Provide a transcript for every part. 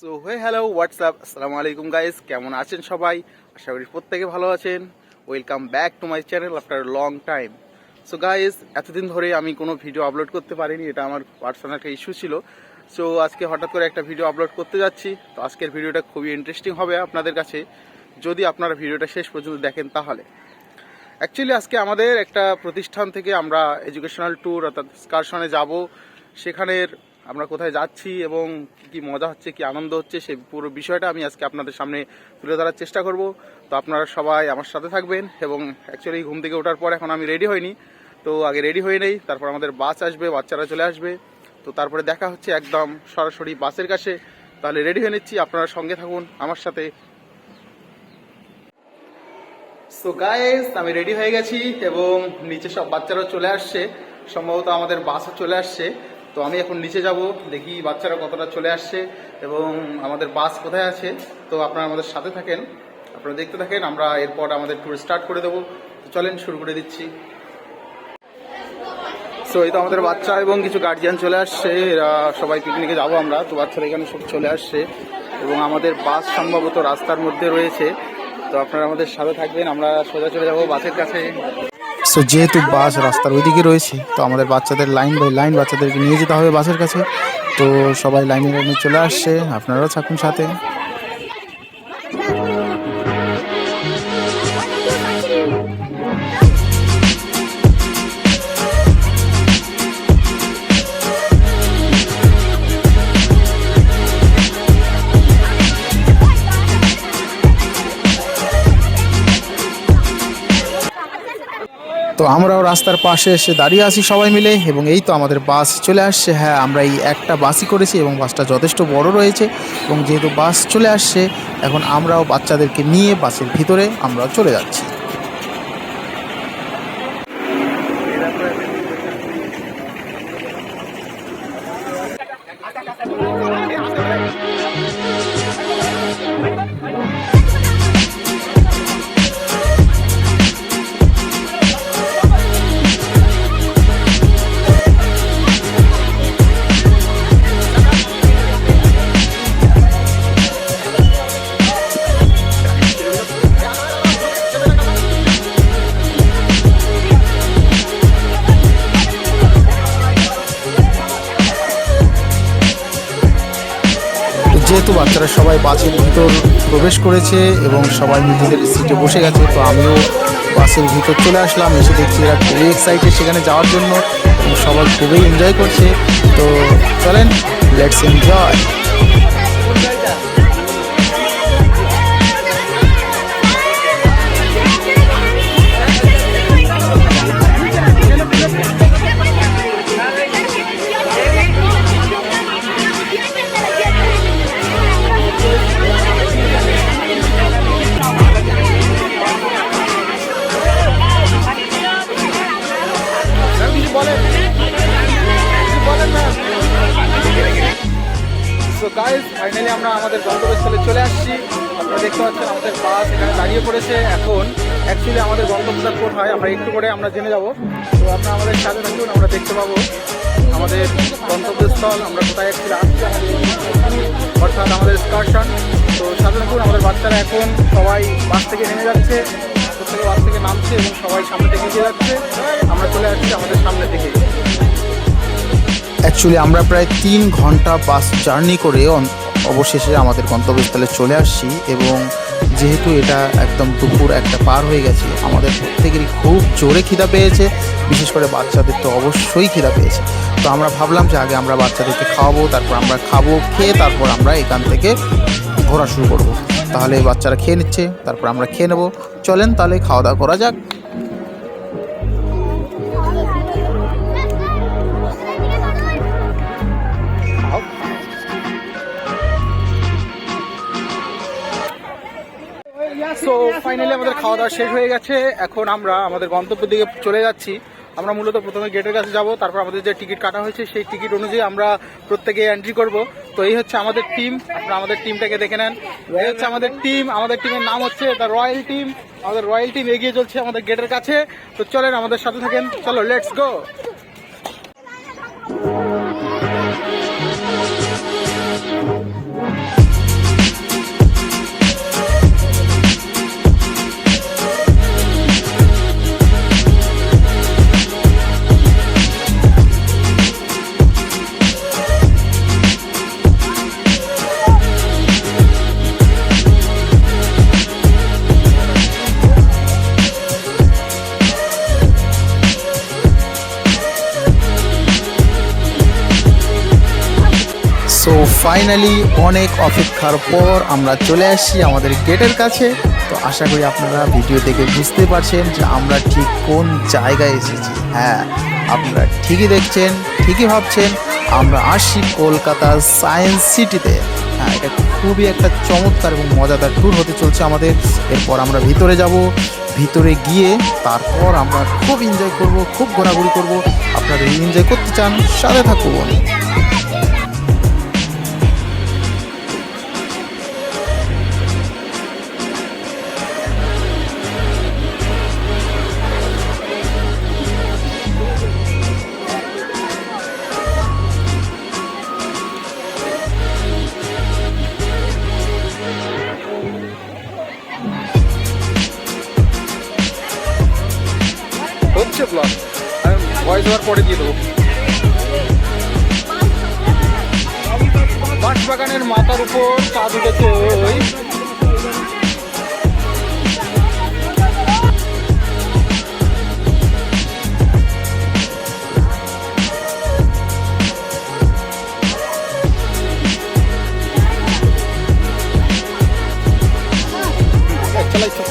So hello WhatsApp, আসসালামু আলাইকুম guys, কেমন আছেন সবাই? আশা করি প্রত্যেকে ভালো আছেন। Welcome back to my channel after long time. So guys, এতদিন ধরে আমি কোনো ভিডিও আপলোড করতে পারিনি, এটা আমার পার্সোনাল একটা ইস্যু ছিল। সো আজকে হঠাৎ করে একটা ভিডিও আপলোড করতে যাচ্ছি। তো আজকের ভিডিওটা খুবই ইন্টারেস্টিং হবে আপনাদের কাছে, যদি আপনারা ভিডিওটা শেষ পর্যন্ত দেখেন তাহলে। অ্যাকচুয়ালি আজকে আমাদের একটা প্রতিষ্ঠান থেকে আমরা এডুকেশনাল ট্যুর অর্থাৎ এক্সকারশনে যাব। সেখানের আমরা কোথায় যাচ্ছি এবং কি মজা হচ্ছে, কি আনন্দ হচ্ছে, সেই পুরো বিষয়টা আমি আজকে আপনাদের সামনে তুলে ধরার চেষ্টা করব। তো আপনারা সবাই আমার সাথে থাকবেন। এবং অ্যাকচুয়ালি ঘুম থেকে ওঠার পর এখন আমি রেডি হইনি, তো আগে রেডি হয়ে নেই, তারপর আমাদের বাস আসবে, বাচ্চারা চলে আসবে। তো তারপরে দেখা হচ্ছে একদম সরাসরি বাসের কাছে। তাহলে রেডি হয়ে নিচ্ছি, আপনারা সঙ্গে থাকুন আমার সাথে। সো গাইস, আমি রেডি হয়ে গেছি এবং নিচে সব বাচ্চারা চলে আসছে, সম্ভবত আমাদের বাসও চলে আসছে। তো আমি এখন নিচে যাব, দেখি বাচ্চারা কতটা চলে আসছে এবং আমাদের বাস কোথায় আছে। তো আপনারা আমাদের সাথে থাকেন, আপনারা দেখতে থাকেন, আমরা এরপর আমাদের ট্যুর স্টার্ট করে দেবো। তো চলেন শুরু করে দিচ্ছি। সো এই তো আমাদের বাচ্চা এবং কিছু গার্জিয়ান চলে আসছে, এরা সবাই পিকনিকে যাবো আমরা। তো বাচ্চারা এখানে সব চলে আসছে এবং আমাদের বাস সম্ভবত রাস্তার মধ্যে রয়েছে। তো আপনারা আমাদের সাথে থাকবেন, আমরা সোজা চলে যাবো বাসের কাছে। সো যেহেতু বাস রাস্তার ওইদিকে রয়েছে, তো আমাদের বাচ্চাদের লাইন বাই লাইন বাচ্চাদেরকে নিয়ে যেতে হবে বাসের কাছে। তো সবাই লাইনে লাইনে চলে আসছে, আপনারাও থাকুন সাথে। তো আমরাও রাস্তার পাশে এসে দাঁড়িয়ে আছি সবাই মিলে, এবং এই তো আমাদের বাস চলে আসছে। হ্যাঁ, আমরা এই একটা বাসই করেছি এবং বাসটা যথেষ্ট বড় রয়েছে। এবং যেহেতু বাস চলে আসছে, এখন আমরাও বাচ্চাদেরকে নিয়ে বাসের ভিতরে আমরাও চলে যাচ্ছি। যেহেতু বাচ্চারা সবাই বাসের ভিতর প্রবেশ করেছে এবং সবাই নিজেদের সিটে বসে গেছে, তো আমিও বাসের ভিতর চলে আসলাম। এসে দেখছি এরা খুবই এক্সাইটেড সেখানে যাওয়ার জন্য এবং সবাই খুবই এনজয় করছে। তো চলেন, let's enjoy. So guys, finally আমরা আমাদের গন্তব্যস্থলে চলে আসছি। আপনারা দেখতে পাচ্ছেন আমাদের বাস এখানে দাঁড়িয়ে পড়েছে। এখন অ্যাকচুয়ালি আমাদের গন্তব্যটা কোথায় আমরা একটু করে আমরা জেনে যাব। তো আপনারা আমাদের সাথে থাকুন, আমরা দেখতে পাবো আমাদের গন্তব্যস্থল, আমরা কোথায় অ্যাকচুয়ালি আসছি, অর্থাৎ আমাদের এক্সকারশন। তো সাথে থাকুন, আমাদের বাচ্চারা এখন সবাই বাস থেকে নেমে যাচ্ছে, প্রত্যেকে বাস থেকে নামছে এবং সবাই সামনে থেকে এগিয়ে যাচ্ছে। আমরা চলে আসছি আমাদের সামনে থেকে। অ্যাকচুয়ালি আমরা প্রায় 3 ঘন্টা বাস জার্নি করে অবশেষে আমাদের গন্তব্যস্থলে চলে আসছি। এবং যেহেতু এটা একদম দুপুর 1টা পার হয়ে গেছে, আমাদের প্রত্যেকেরই খুব জোরে খিদা পেয়েছে, বিশেষ করে বাচ্চাদের তো অবশ্যই খিদা পেয়েছে। তো আমরা ভাবলাম যে আগে আমরা বাচ্চাদেরকে খাওয়াবো, তারপর আমরা খাবো, খেয়ে তারপর আমরা এখান থেকে ঘোরা শুরু করব। তাহলে বাচ্চারা খেয়ে নিচ্ছে, তারপর আমরা খেয়ে নেবো। চলেন তাহলে খাওয়া দাওয়া করা যাক। সো ফাইনালি আমাদের খাওয়া দাওয়া শেষ হয়ে গেছে, এখন আমরা আমাদের গন্তব্যের দিকে চলে যাচ্ছি। আমরা মূলত প্রথমে গেটের কাছে যাব, তারপর আমাদের যে টিকিট কাটা হয়েছে সেই টিকিট অনুযায়ী আমরা প্রত্যেকে এন্ট্রি করব। তো এই হচ্ছে আমাদের টিম, আপনারা আমাদের টিমটাকে দেখে নেন। এই হচ্ছে আমাদের টিম, আমাদের টিমের নাম হচ্ছে দ্য রয়্যাল টিম। আমাদের রয়্যাল টিম এগিয়ে চলছে আমাদের গেটের কাছে। তো চলেন আমাদের সাথে থাকেন, চলো লেটস গো। ফাইনালি অনেক অপেক্ষার পর আমরা চলে আসছি আমাদের গেটের কাছে। তো আশা করি আপনারা ভিডিও দেখে বুঝতে পারছেন যে আমরা ঠিক কোন জায়গায় এসেছি। হ্যাঁ, আপনারা ঠিকই দেখছেন, ঠিকই ভাবছেন, আমরা আসছি কলকাতার সায়েন্স সিটিতে। হ্যাঁ, এটা খুবই একটা চমৎকার এবং মজাদার ট্যুর হতে চলছে আমাদের। এরপর আমরা ভিতরে যাব, ভিতরে গিয়ে তারপর আমরা খুব এনজয় করব, খুব ঘোরাঘুরি করব। আপনারা যদি এনজয় করতে চান সাথে থাকুন। হচ্ছে ব্লগ, আমি ভয়েস ওভার পরে দিয়ে দেবো। বাঁশবাগানের মাথার উপর চাঁদ উঠেছে ওই। চালাইছো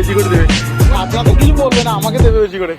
বেশি করে দেবে। আপনার তো কিছু বলবে না, আমাকে দেবে বেশি করে।